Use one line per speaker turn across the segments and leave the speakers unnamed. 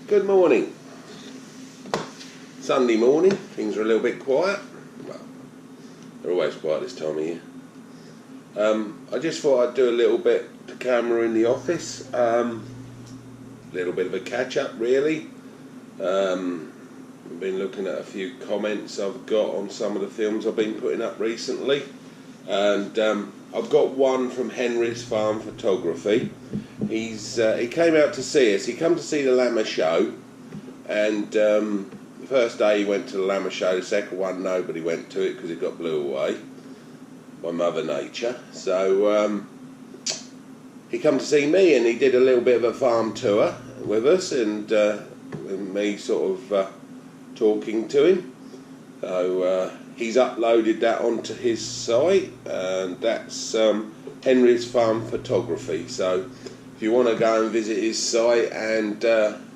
Good morning. Sunday morning, things are a little bit quiet. Well, they're always quiet this time of year. I just thought I'd do a little bit to camera in the office. A little bit of a catch up really. I've been looking at a few comments I've got on some of the films I've been putting up recently. And I've got one from Henry's Farm Photography. He came out to see us. He came to see the Lammer show, and the first day he went to the Lammer show. The second one nobody went to it because it got blew away by Mother Nature. So he come to see me, and he did a little bit of a farm tour with us, and me sort of talking to him. So he's uploaded that onto his site, and that's Henry's Farm Photography. So if you want to go and visit his site and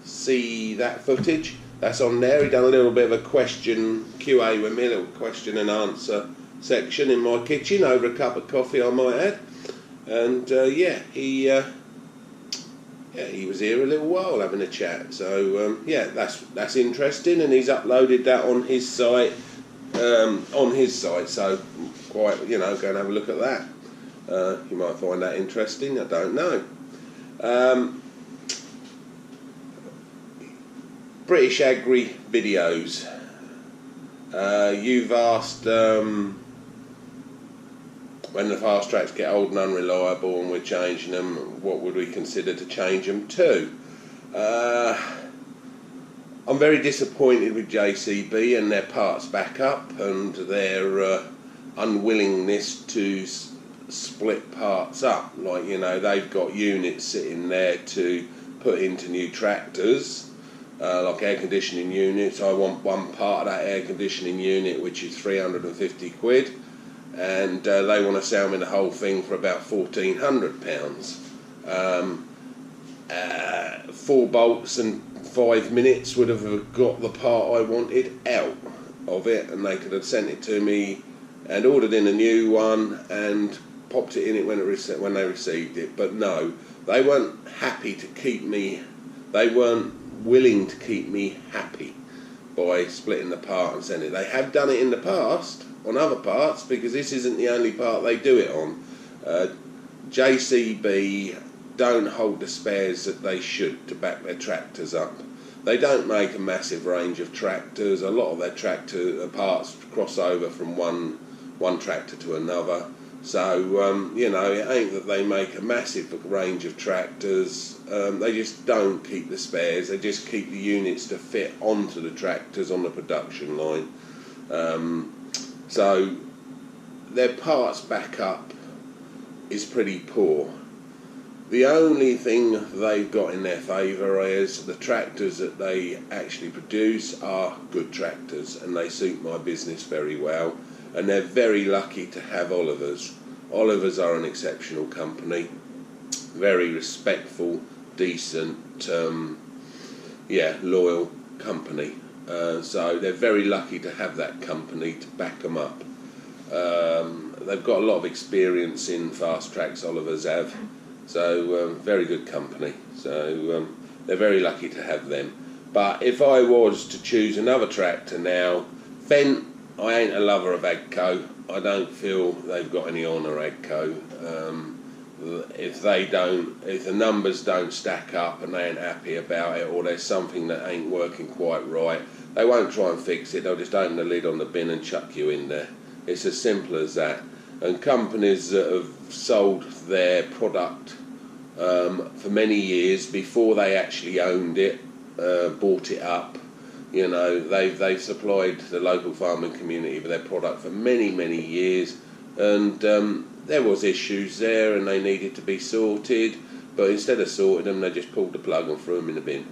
see that footage, that's on there. He done a little bit of a question QA with me, a little question and answer section in my kitchen over a cup of coffee, I might add. And he was here a little while having a chat. So that's interesting, and he's uploaded that on his site. So quite, go and have a look at that. You might find that interesting. I don't know. British Agri videos. You've asked when the fast tracks get old and unreliable and we're changing them, what would we consider to change them to? I'm very disappointed with JCB and their parts backup and their unwillingness to split parts up. Like, they've got units sitting there to put into new tractors, like air conditioning units. I want one part of that air conditioning unit, which is 350 quid, and they want to sell me the whole thing for about £1,400. 4 bolts and 5 minutes would have got the part I wanted out of it, and they could have sent it to me and ordered in a new one and popped it in it when they received it. But no, they weren't happy to keep me. They weren't willing to keep me happy by splitting the part and sending it. They have done it in the past on other parts, because this isn't the only part they do it on. JCB don't hold the spares that they should to back their tractors up. They don't make a massive range of tractors. A lot of their tractor parts cross over from one tractor to another. So, it ain't that they make a massive range of tractors. They just don't keep the spares. They just keep the units to fit onto the tractors on the production line. So their parts backup is pretty poor. The only thing they've got in their favour is the tractors that they actually produce are good tractors, and they suit my business very well. And they're very lucky to have Oliver's. Oliver's are an exceptional company, very respectful, decent, loyal company. So they're very lucky to have that company to back them up. They've got a lot of experience in fast tracks, Oliver's have. So very good company. So they're very lucky to have them. But if I was to choose another tractor now, Fendt, I ain't a lover of AGCO. I don't feel they've got any honour, AGCO. If the numbers don't stack up and they ain't happy about it, or there's something that ain't working quite right, they won't try and fix it. They'll just open the lid on the bin and chuck you in there. It's as simple as that. And companies that have sold their product for many years before they actually owned it, bought it up, they've supplied the local farming community with their product for many, many years, and there was issues there and they needed to be sorted, but instead of sorting them, they just pulled the plug and threw them in the bin.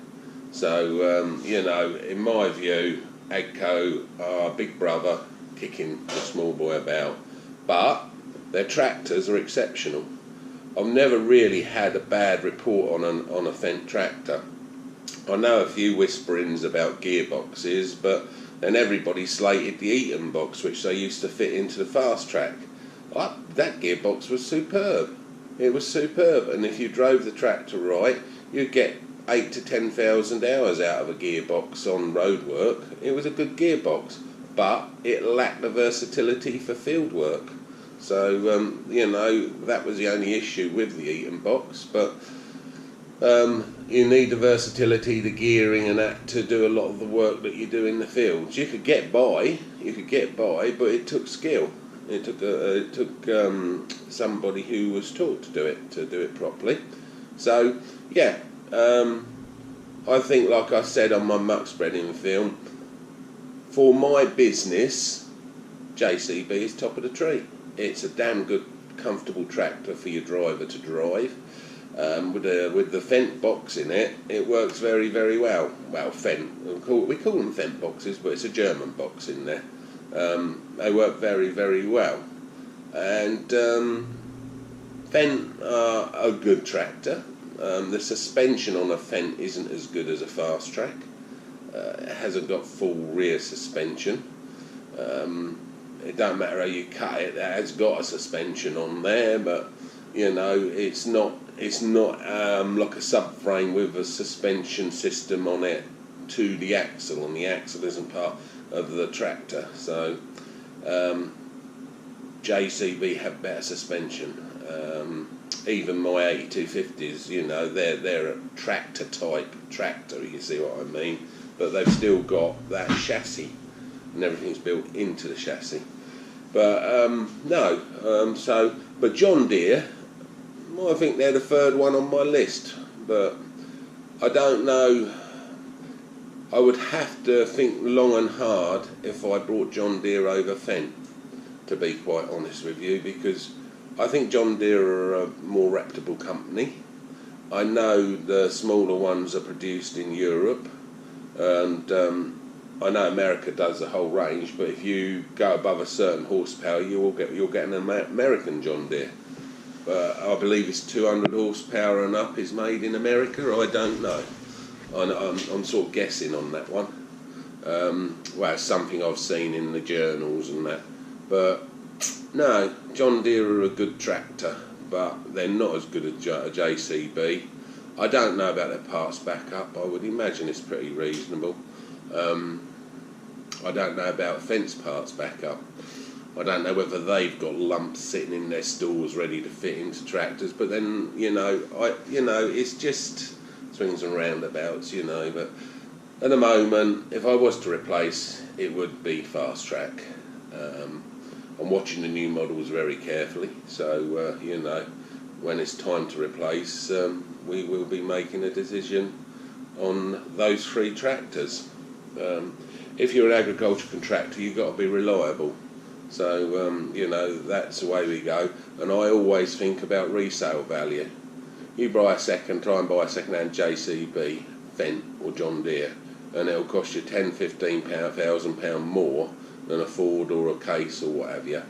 So, in my view, AGCO are Big Brother kicking the small boy about, but their tractors are exceptional. I've never really had a bad report on a Fendt tractor. I know a few whisperings about gearboxes, but then everybody slated the Eaton box, which they used to fit into the fast track. That gearbox was superb. It was superb, and if you drove the tractor right, you'd get 8 to 10,000 hours out of a gearbox on road work. It was a good gearbox, but it lacked the versatility for field work. So you know, that was the only issue with the Eaton box. But you need the versatility, the gearing and that to do a lot of the work that you do in the fields. You could get by, but it took skill. It took somebody who was taught to do it properly. So yeah, I think, like I said on my muck spreading film, for my business, JCB is top of the tree. It's a damn good, comfortable tractor for your driver to drive. With the Fendt box in it, it works very, very well. Well, Fendt, we call them Fendt boxes, but it's a German box in there. They work very, very well. And Fendt are a good tractor. The suspension on a Fendt isn't as good as a Fast Track. It hasn't got full rear suspension. It don't matter how you cut it, it has got a suspension on there, but you know, it's not like a subframe with a suspension system on it to the axle, and the axle isn't part of the tractor. So JCB have better suspension. Even my 8250s, you know, they're a tractor type tractor, you see what I mean, but they've still got that chassis and everything's built into the chassis. But but John Deere, I think they're the third one on my list, but I don't know. I would have to think long and hard if I brought John Deere over Fendt, to be quite honest with you, because I think John Deere are a more reputable company. I know the smaller ones are produced in Europe, and I know America does the whole range, but if you go above a certain horsepower, you'll get an American John Deere. I believe it's 200 horsepower and up is made in America. I don't know. I'm sort of guessing on that one. Well, it's something I've seen in the journals and that. But no, John Deere are a good tractor, but they're not as good as a JCB. I don't know about their parts backup. I would imagine it's pretty reasonable. I don't know about Fendt's parts backup. I don't know whether they've got lumps sitting in their stores ready to fit into tractors. But then, it's just swings and roundabouts, But at the moment, if I was to replace, it would be Fast Track. I'm watching the new models very carefully, so when it's time to replace, we will be making a decision on those three tractors. If you're an agriculture contractor, you've got to be reliable. So, that's the way we go. And I always think about resale value. You try and buy a second-hand JCB, Fendt or John Deere, and it'll cost you £10, £15, £1,000 more than a Ford or a Case or what have you.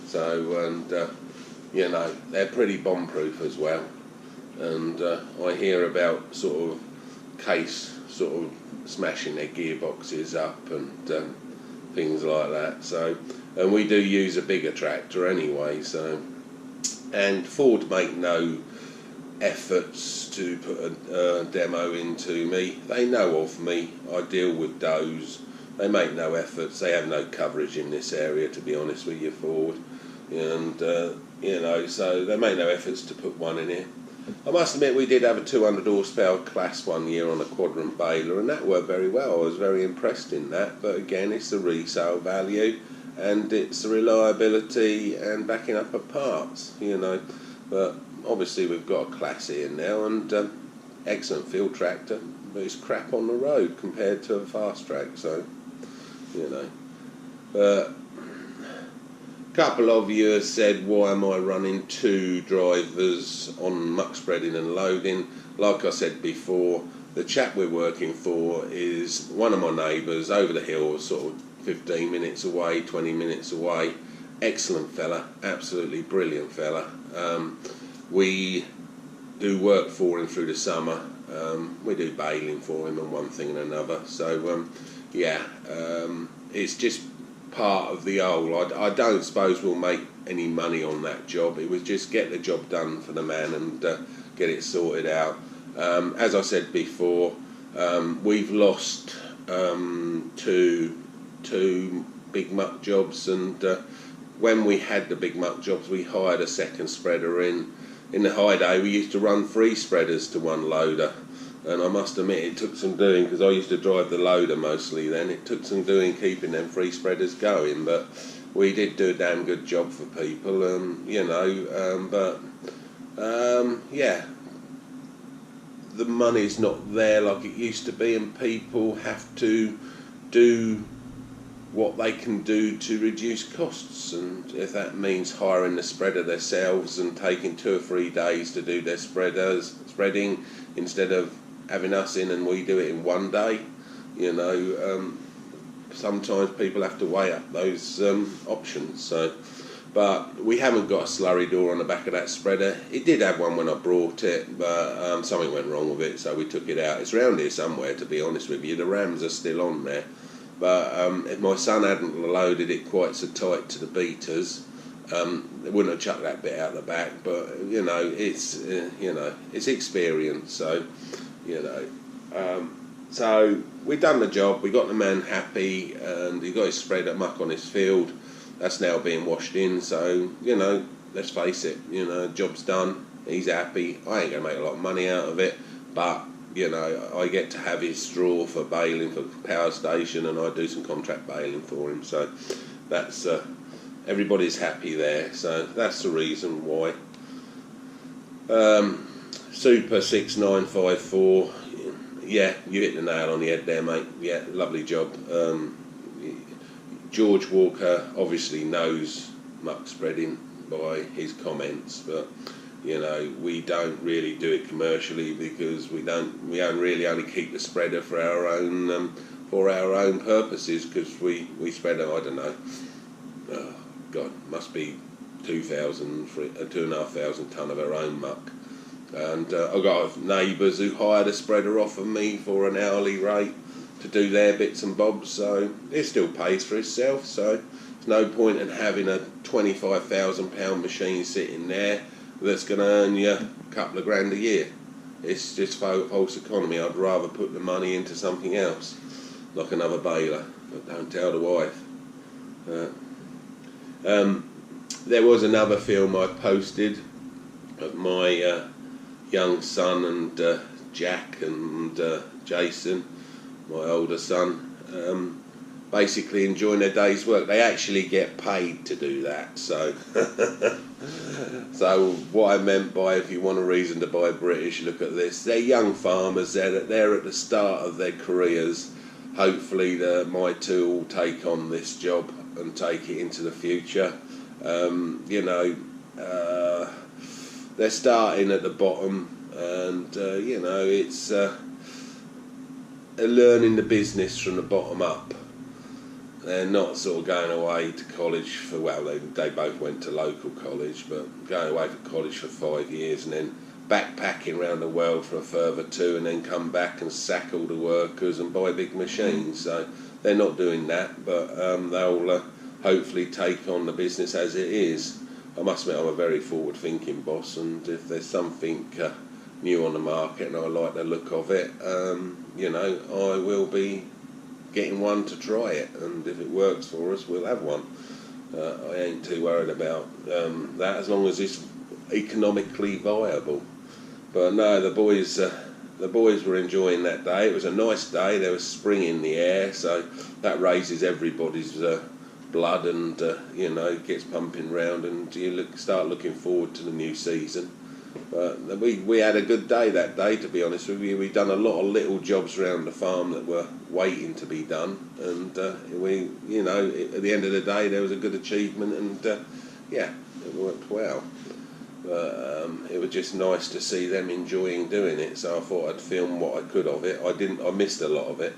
So, they're pretty bomb-proof as well. And I hear about sort of Case sort of smashing their gearboxes up and things like that. So, and we do use a bigger tractor anyway. So, and Ford make no efforts to put a demo into me. They know of me. I deal with those. They make no efforts. They have no coverage in this area, to be honest with you, Ford. And so they make no efforts to put one in here. I must admit, we did have a 200 horsepower class one year on a quadrant baler, and that worked very well. I was very impressed in that. But again, it's the resale value, and it's the reliability and backing up of parts, But obviously, we've got a class here now, and excellent field tractor, but it's crap on the road compared to a Fast Track. So, But a couple of you have said, why am I running two drivers on muck spreading and loading? Like I said before, the chap we're working for is one of my neighbours over the hill, sort of 15 minutes away, 20 minutes away. Excellent fella, absolutely brilliant fella. We do work for him through the summer. We do baling for him and one thing and another. So, it's just part of the whole. I don't suppose we'll make any money on that job. It was just get the job done for the man and get it sorted out. As I said before, we've lost two big muck jobs, and when we had the big muck jobs, we hired a second spreader in. In the high day, we used to run 3 spreaders to one loader, and I must admit it took some doing, because I used to drive the loader mostly then. It took some doing keeping them 3 spreaders going, but we did do a damn good job for people, yeah, the money's not there like it used to be, and people have to do what they can do to reduce costs, and if that means hiring the spreader themselves and taking 2 or 3 days to do their spreading instead of having us in and we do it in 1 day, sometimes people have to weigh up those options. So, but we haven't got a slurry door on the back of that spreader. It did have one when I brought it, but something went wrong with it, so we took it out. It's around here somewhere, to be honest with you. The rams are still on there. But if my son hadn't loaded it quite so tight to the beaters, they wouldn't have chucked that bit out the back. But it's experience. So so we done the job. We got the man happy, and he got his spread of muck on his field. That's now being washed in. So let's face it. Job's done. He's happy. I ain't gonna make a lot of money out of it, but I get to have his straw for baling for power station, and I do some contract baling for him. So that's everybody's happy there. So that's the reason why. Super 6954. Yeah, you hit the nail on the head there, mate. Yeah, lovely job. George Walker obviously knows muck spreading by his comments, but we don't really do it commercially, because we really only keep the spreader for our own purposes, because we spread, I don't know, must be 2,500 tonne of our own muck, and I've got neighbours who hired a spreader off of me for an hourly rate to do their bits and bobs, so it still pays for itself. So there's no point in having a £25,000 machine sitting there that's going to earn you a couple of grand a year. It's just false economy. I'd rather put the money into something else, like another baler, but don't tell the wife. There was another film I posted of my young son and Jack and Jason, my older son, basically enjoying their day's work. They actually get paid to do that, so so what I meant by, if you want a reason to buy British, look at this. They're young farmers. They're at the start of their careers. Hopefully my two will take on this job and take it into the future. They're starting at the bottom, and it's learning the business from the bottom up. They're not sort of going away to college for, they both went to local college, but going away to college for 5 years and then backpacking around the world for a further 2, and then come back and sack all the workers and buy big machines. So they're not doing that, but they'll hopefully take on the business as it is. I must admit, I'm a very forward-thinking boss, and if there's something new on the market and I like the look of it, I will be getting one to try it, and if it works for us, we'll have one. I ain't too worried about that, as long as it's economically viable. But no, the boys were enjoying that day. It was a nice day. There was spring in the air, so that raises everybody's blood, and gets pumping round, and you start looking forward to the new season. But we had a good day that day, to be honest with you. We done a lot of little jobs around the farm that were waiting to be done, and at the end of the day there was a good achievement, and it worked well. But it was just nice to see them enjoying doing it, so I thought I'd film what I could of it. I missed a lot of it.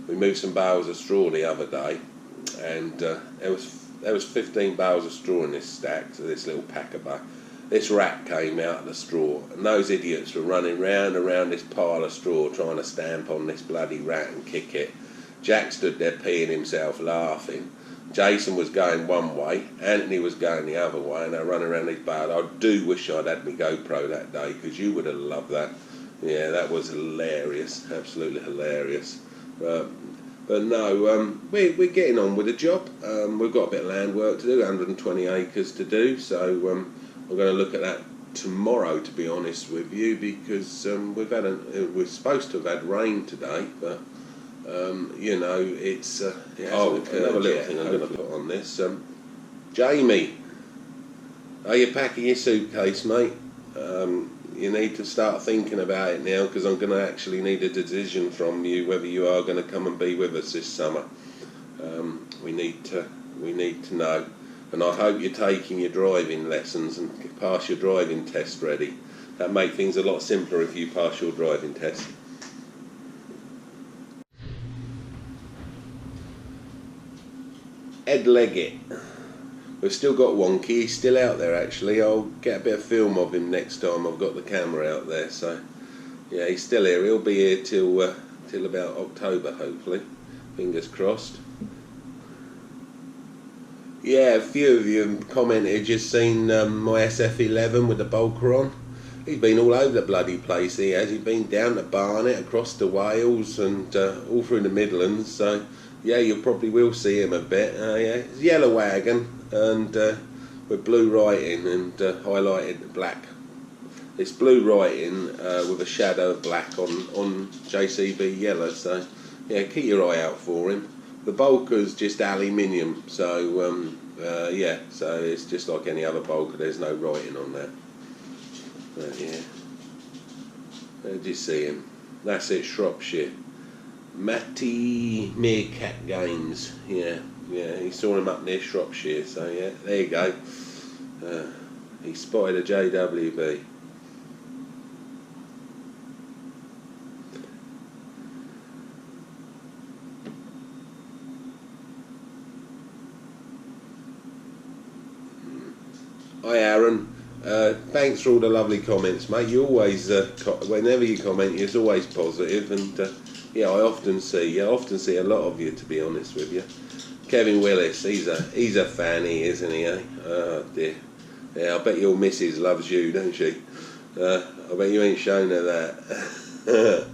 We moved some bales of straw the other day, and there was 15 bales of straw in this stack, so this little packer bag. This rat came out of the straw, and those idiots were running round and round this pile of straw trying to stamp on this bloody rat and kick it. Jack stood there peeing himself, laughing. Jason was going one way, Anthony was going the other way, and they're running around these bars. I do wish I'd had my GoPro that day, because you would have loved that. Yeah, that was hilarious, absolutely hilarious. But no, we're getting on with the job. We've got a bit of land work to do, 120 acres to do, so we're going to look at that tomorrow, to be honest with you, because we're supposed to have had rain today, but you know, it hasn't occurred. Another little thing I'm going to put on this. Jamie, are you packing your suitcase, mate? You need to start thinking about it now, because I'm going to actually need a decision from you whether you are going to come and be with us this summer. We need to know, and I hope you're taking your driving lessons and pass your driving test ready. That make things a lot simpler if you pass your driving test. Ed Leggett. We've still got Wonky, he's still out there actually. I'll get a bit of film of him next time I've got the camera out there. So yeah, he's still here. He'll be here till about October, hopefully. Fingers crossed. Yeah, a few of you have commented, just seen my SF11 with the Bolker on. He's been all over the bloody place, he has. He's been down to Barnet, across to Wales, and all through the Midlands. So yeah, you probably will see him a bit. Yeah, it's a yellow wagon, and with blue writing and highlighted black. It's blue writing with a shadow of black on JCB yellow. So yeah, keep your eye out for him. The Bolker's just aluminium, so yeah, so it's just like any other Bolker. There's no writing on that. But yeah, there you see him. That's it, Shropshire. Matty Meerkat Games. Yeah, he saw him up near Shropshire. So yeah, there you go. He spotted a JWB. Hi Aaron, thanks for all the lovely comments, mate. You always, whenever you comment, it's always positive, and yeah, I often see a lot of you, to be honest with you. Kevin Willis, he's a fanny, isn't he? Eh? Oh dear. Yeah, I bet your missus loves you, don't she? I bet you ain't shown her that.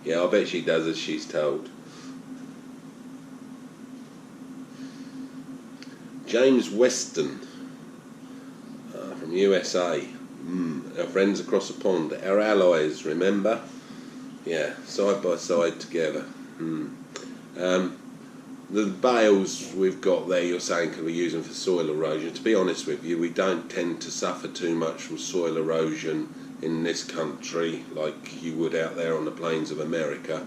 Yeah, I bet she does as she's told. James Weston from USA. Our friends across the pond, our allies, remember? Yeah, side by side together. The bales we've got there, you're saying, can we use them for soil erosion? To be honest with you, we don't tend to suffer too much from soil erosion in this country like you would out there on the plains of America.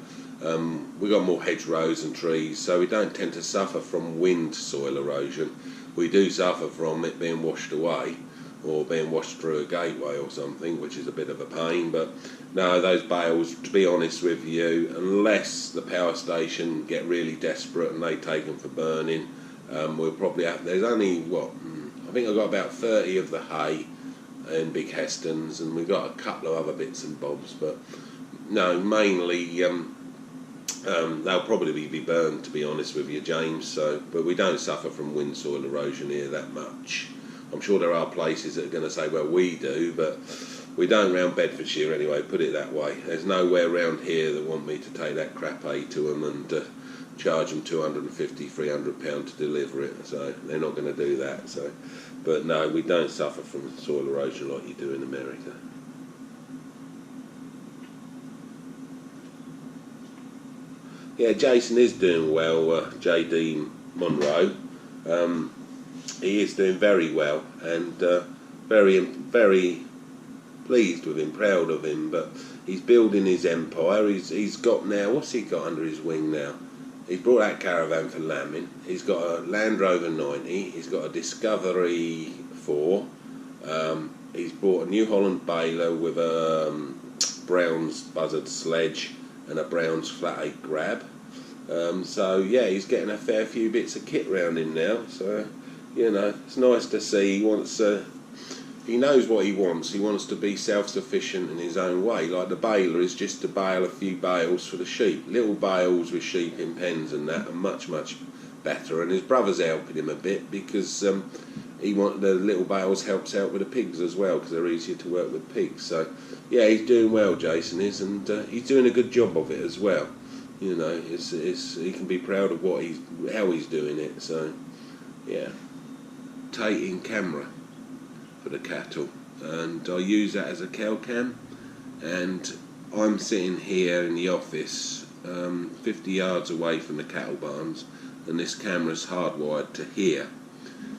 We've got more hedgerows and trees, so we don't tend to suffer from wind soil erosion. We do suffer from it being washed away, or being washed through a gateway or something, which is a bit of a pain. But no, those bales, to be honest with you, unless the power station get really desperate and they take them for burning, we'll probably have, there's only, I think I've got about 30 of the hay in Big Hestons, and we've got a couple of other bits and bobs, but no, mainly they'll probably be burned, to be honest with you, James. So, but we don't suffer from wind soil erosion here that much. I'm sure there are places that are going to say, well, we do, but we don't round Bedfordshire anyway, put it that way. There's nowhere around here that want me to take that crap hay to them and charge them £250, £300 to deliver it, so they're not going to do that. So, but no, we don't suffer from soil erosion like you do in America. Yeah, Jason is doing well, JD Monroe. He is doing very well, and very pleased with him, proud of him. But he's building his empire. He's got now, what's he got under his wing now? He's brought that caravan for lambing. He's got a Land Rover 90. He's got a Discovery 4. He's brought a New Holland baler with a Brown's Buzzard sledge and a Brown's Flat 8 grab. So yeah, he's getting a fair few bits of kit round him now. So you know, it's nice to see. He wants he knows what he wants. He wants to be self-sufficient in his own way. Like the baler is just to bale a few bales for the sheep. Little bales with sheep in pens and that are much, much better. And his brother's helping him a bit because the little bales helps out with the pigs as well, because they're easier to work with pigs. So yeah, he's doing well, Jason is, and he's doing a good job of it as well. You know, he can be proud of how he's doing it. So yeah, rotating camera for the cattle, and I use that as a cow cam. And I'm sitting here in the office 50 yards away from the cattle barns, and this camera's hardwired to here,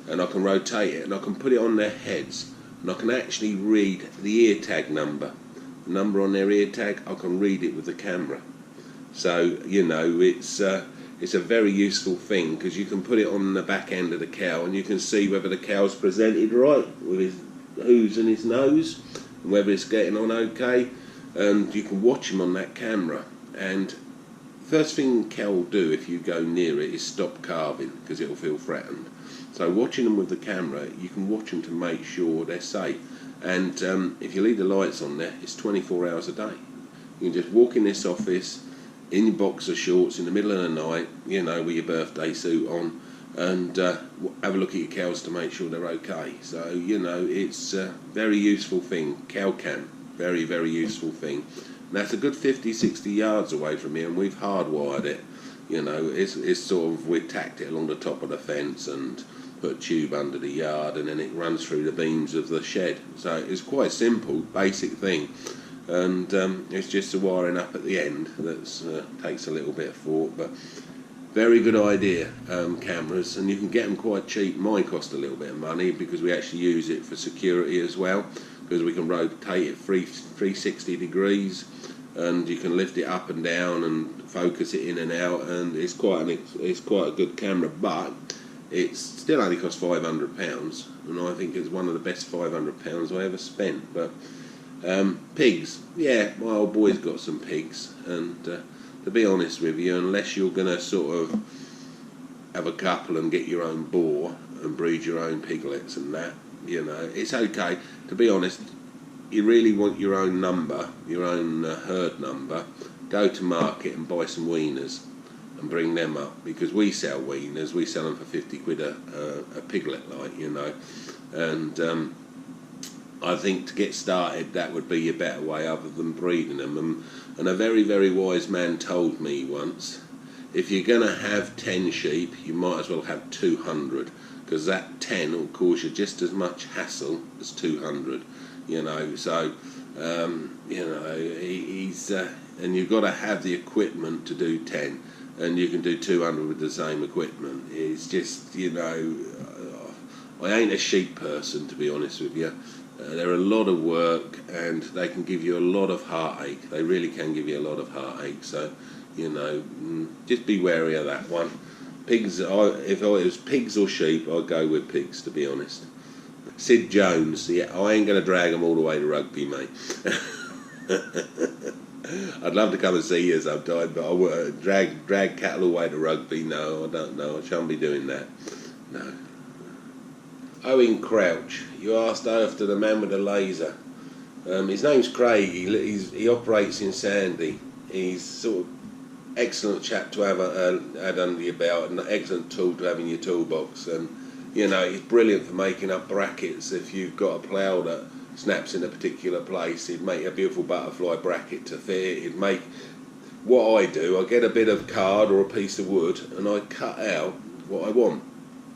and I can rotate it and I can put it on their heads, and I can actually read the ear tag number, the number on their ear tag. I can read it with the camera. So you know, it's a very useful thing, because you can put it on the back end of the cow and you can see whether the cow's presented right with his hooves and his nose, and whether it's getting on okay, and you can watch him on that camera. And first thing cow will do if you go near it is stop calving, because it will feel threatened. So watching them with the camera, you can watch them to make sure they're safe. And if you leave the lights on there, it's 24 hours a day. You can just walk in this office in your boxer shorts in the middle of the night, you know, with your birthday suit on, and have a look at your cows to make sure they're okay. So you know, it's a very useful thing. Cow cam, very, very useful thing. And that's a good 50-60 yards away from here, and we've hardwired it. You know, it's sort of, we tacked it along the top of the fence and put a tube under the yard, and then it runs through the beams of the shed. So it's quite simple, basic thing. And it's just the wiring up at the end that takes a little bit of thought, but very good idea. Cameras, and you can get them quite cheap. Mine cost a little bit of money because we actually use it for security as well, because we can rotate it 360 degrees, and you can lift it up and down and focus it in and out, and it's quite a good camera. But it's still only cost £500, and I think it's one of the best £500 I ever spent. But pigs, yeah, my old boy's got some pigs, and to be honest with you, unless you're going to sort of have a couple and get your own boar and breed your own piglets and that, you know, it's okay. To be honest, you really want your own number, your own herd number, go to market and buy some weaners and bring them up, because we sell weaners. We sell them for 50 quid a piglet, like, you know, and I think to get started, that would be a better way other than breeding them. And a very, very wise man told me once, if you're going to have 10 sheep, you might as well have 200, because that 10 will cause you just as much hassle as 200, you know. So, you know, he's and you've got to have the equipment to do 10, and you can do 200 with the same equipment. It's just, you know, I ain't a sheep person, to be honest with you. They're a lot of work, and they can give you a lot of heartache. They really can give you a lot of heartache. So, you know, just be wary of that one. Pigs, if it was pigs or sheep, I'd go with pigs, to be honest. Sid Jones, yeah, I ain't going to drag them all the way to Rugby, mate. I'd love to come and see you sometime, but I would drag cattle all the way to Rugby. No, I don't know. I shan't be doing that. No. Owen Crouch, you asked after the man with the laser. His name's Craig. He operates in Sandy. He's sort of excellent chap to have had under your belt, and an excellent tool to have in your toolbox. And you know, he's brilliant for making up brackets. If you've got a plough that snaps in a particular place, he'd make a beautiful butterfly bracket to fit. He'd make what I do. I get a bit of card or a piece of wood, and I cut out what I want.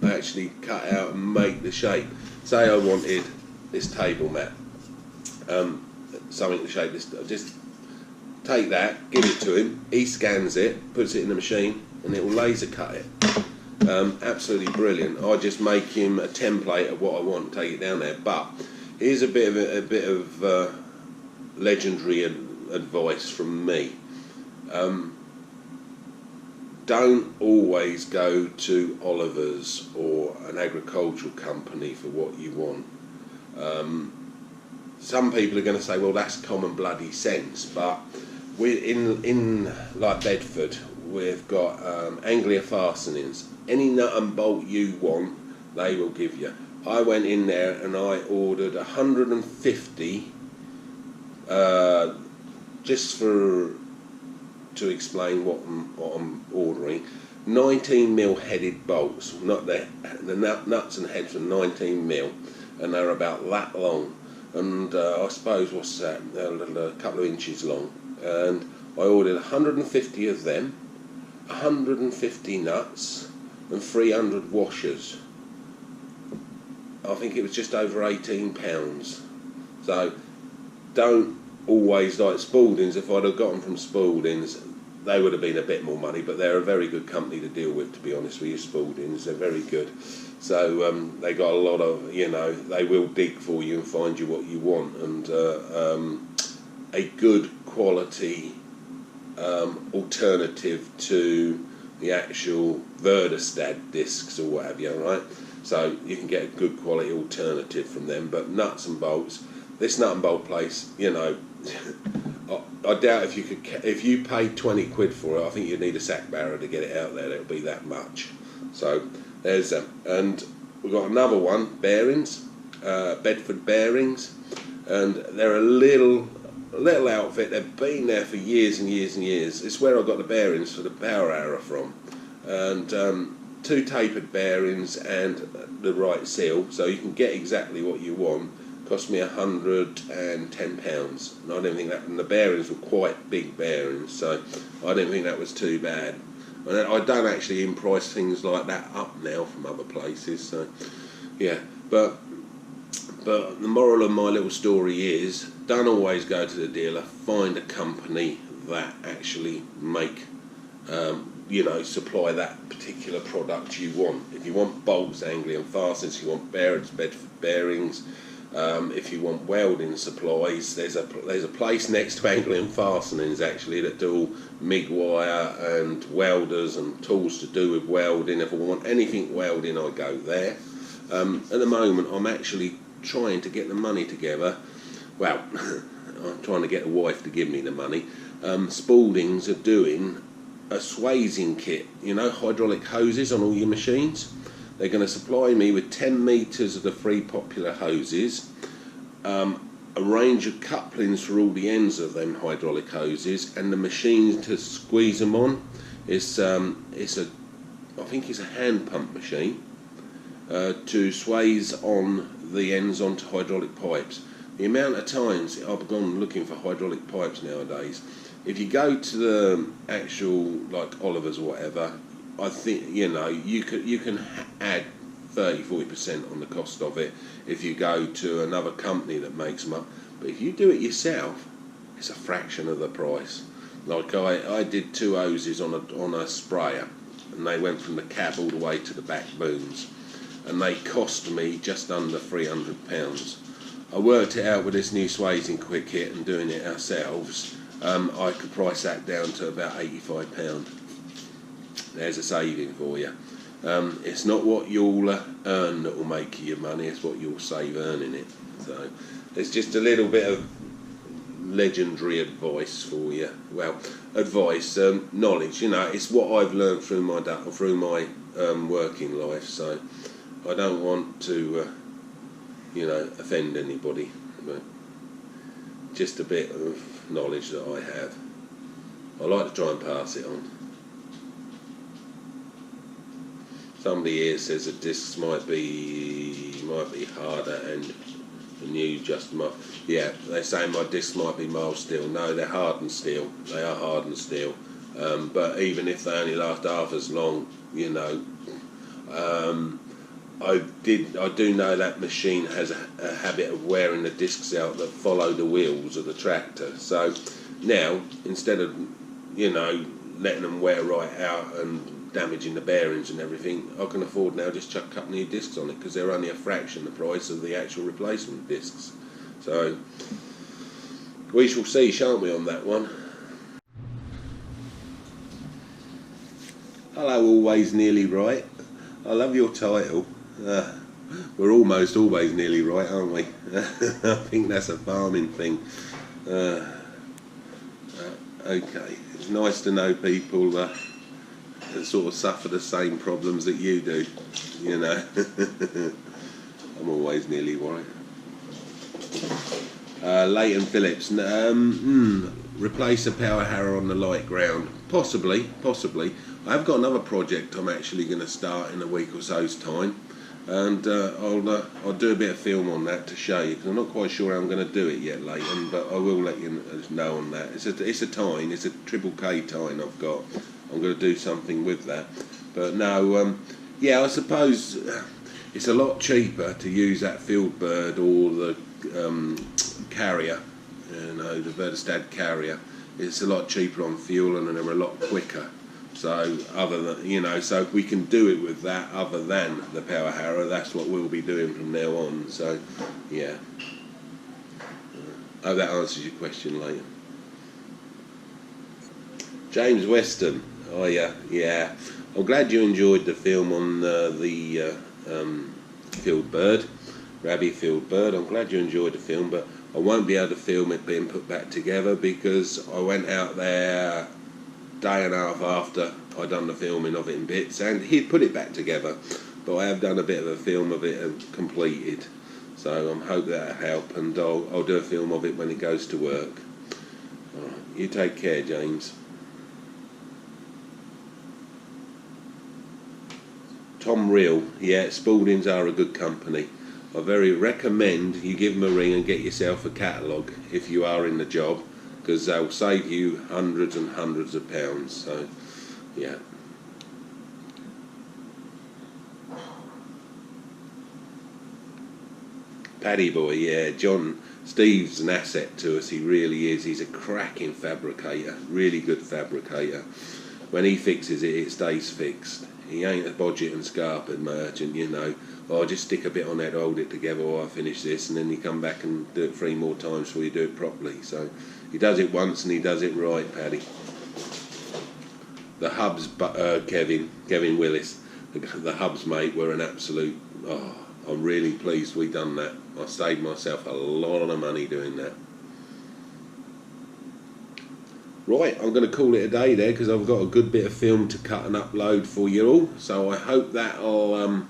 I actually cut out and make the shape. Say I wanted this table mat, something to shape this. Just take that, give it to him. He scans it, puts it in the machine, and it will laser cut it. Absolutely brilliant. I just make him a template of what I want, take it down there. But here's a bit of legendary advice from me. Don't always go to Oliver's or an agricultural company for what you want. Some people are going to say, well, that's common bloody sense, but in like Bedford, we've got Anglia fastenings. Any nut and bolt you want, they will give you. I went in there and I ordered 150, just to explain what I'm ordering. 19mm headed bolts, not the nuts and heads were 19mm, and they're about that long, and I suppose what's that, a couple of inches long, and I ordered 150 of them, 150 nuts, and 300 washers. I think it was just over £18. So don't always like Spaldings. If I'd have got them from Spaldings, they would have been a bit more money, but they're a very good company to deal with, to be honest with you. Spaldings, they're very good. So they got a lot of, you know, they will dig for you and find you what you want, and a good quality alternative to the actual Verdestad discs or what have you, right? So you can get a good quality alternative from them. But nuts and bolts, this nut and bolt place, you know, I doubt if you paid 20 quid for it, I think you'd need a sack barrow to get it out there. It'll be that much. So there's them. And we've got another one, bearings, Bedford bearings, and they're a little outfit. They've been there for years and years and years. It's where I got the bearings for the power arrow from, and 2 tapered bearings and the right seal, so you can get exactly what you want. Cost me £110, and I didn't think that. And the bearings were quite big bearings, so I didn't think that was too bad. And I don't actually price things like that up now from other places. So yeah, but the moral of my little story is, don't always go to the dealer. Find a company that actually make, you know, supply that particular product you want. If you want bolts, angling and fasteners, if you want bearings, Bedford bearings, if you want welding supplies, there's a place next to Angling Fastenings actually that do all MIG wire and welders and tools to do with welding. If I want anything welding, I go there. At the moment, I'm actually trying to get the money together. Well, I'm trying to get the wife to give me the money. Spaldings are doing a swazing kit, you know, hydraulic hoses on all your machines. They're going to supply me with 10 metres of the 3 popular hoses, a range of couplings for all the ends of them hydraulic hoses, and the machine to squeeze them on. I think it's a hand pump machine to sways on the ends onto hydraulic pipes. The amount of times I've gone looking for hydraulic pipes nowadays, if you go to the actual, like Oliver's or whatever, I think, you know, you can add 30-40% on the cost of it if you go to another company that makes them up. But if you do it yourself, it's a fraction of the price. Like I did 2 hoses on a sprayer, and they went from the cab all the way to the back booms, and they cost me just under £300. I worked it out with this new swazing quick kit and doing it ourselves. I could price that down to about £85. There's a saving for you. It's not what you'll earn that will make you your money, it's what you'll save earning it. So it's just a little bit of legendary advice for you. Well, advice, knowledge, you know, it's what I've learned through my working life, so I don't want to you know, offend anybody, but just a bit of knowledge that I have. I like to try and pass it on. Somebody here says that discs might be harder and you just might. Yeah, they say my discs might be mild steel. No, they're hardened steel. They are hardened steel. But even if they only last half as long, you know, I do know that machine has a habit of wearing the discs out that follow the wheels of the tractor. So now, instead of, you know, letting them wear right out and damaging the bearings and everything, I can afford now just chuck a couple new discs on it, because they're only a fraction the price of the actual replacement discs. So we shall see, shan't we, on that one. Hello, Always Nearly Right. I love your title. We're almost always nearly right, aren't we? I think that's a farming thing. Okay, it's nice to know people that sort of suffer the same problems that you do, you know. I'm always nearly right. Leighton Phillips, replace a power harrow on the light ground. Possibly. I've got another project I'm actually going to start in a week or so's time, and I'll do a bit of film on that to show you, because I'm not quite sure how I'm going to do it yet, Leighton, but I will let you know on that. It's a tine, it's a triple K tine I've got. I'm going to do something with that, but no, yeah, I suppose it's a lot cheaper to use that field bird or the carrier, the Livestock carrier. It's a lot cheaper on fuel and they're a lot quicker. So other than, so if we can do it with that other than the power harrow, that's what we'll be doing from now on. So yeah, I hope that answers your question, Leighton. James Weston, oh yeah, I'm glad you enjoyed the film on the field bird, Rabbie field bird. I'm glad you enjoyed the film, but I won't be able to film it being put back together because I went out there day and a half after I'd done the filming of it in bits, and he'd put it back together, but I have done a bit of a film of it completed, so I hope that'll help, and I'll do a film of it when it goes to work. Alright, you take care, James. Tom Real, yeah, Spaldings are a good company. I very recommend you give them a ring and get yourself a catalogue if you are in the job, because they'll save you hundreds and hundreds of pounds. So yeah. Paddy boy, yeah, Steve's an asset to us, he really is. He's a cracking fabricator, really good fabricator. When he fixes it, it stays fixed. He ain't a bodget and scarpet merchant, oh, just stick a bit on there to hold it together while I finish this, and then you come back and do it 3 more times before you do it properly. So he does it once and he does it right, Paddy. The Hubs, Kevin Willis, the Hubs mate were an absolute, I'm really pleased we done that. I saved myself a lot of money doing that. Right, I'm going to call it a day there because I've got a good bit of film to cut and upload for you all, so I hope that'll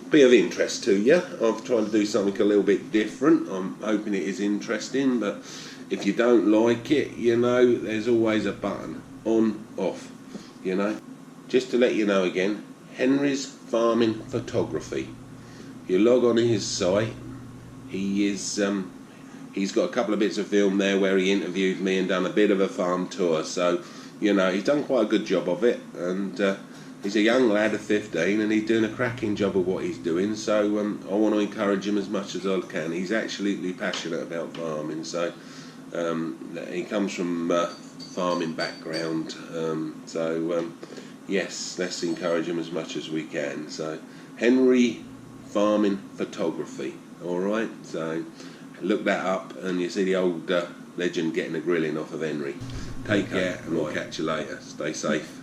be of interest to you. I'm trying to do something a little bit different. I'm hoping it is interesting, but if you don't like it, there's always a button, on, off, Just to let you know again, Henry's Farming Photography. You log on his site, he's got a couple of bits of film there where he interviewed me and done a bit of a farm tour, so he's done quite a good job of it, and he's a young lad of 15 and he's doing a cracking job of what he's doing, so I want to encourage him as much as I can. He's absolutely passionate about farming, so he comes from farming background, yes, let's encourage him as much as we can. So Henry Farming Photography, alright, so look that up and you see the old legend getting a grilling off of Henry. Take care and we'll catch you later. Stay safe.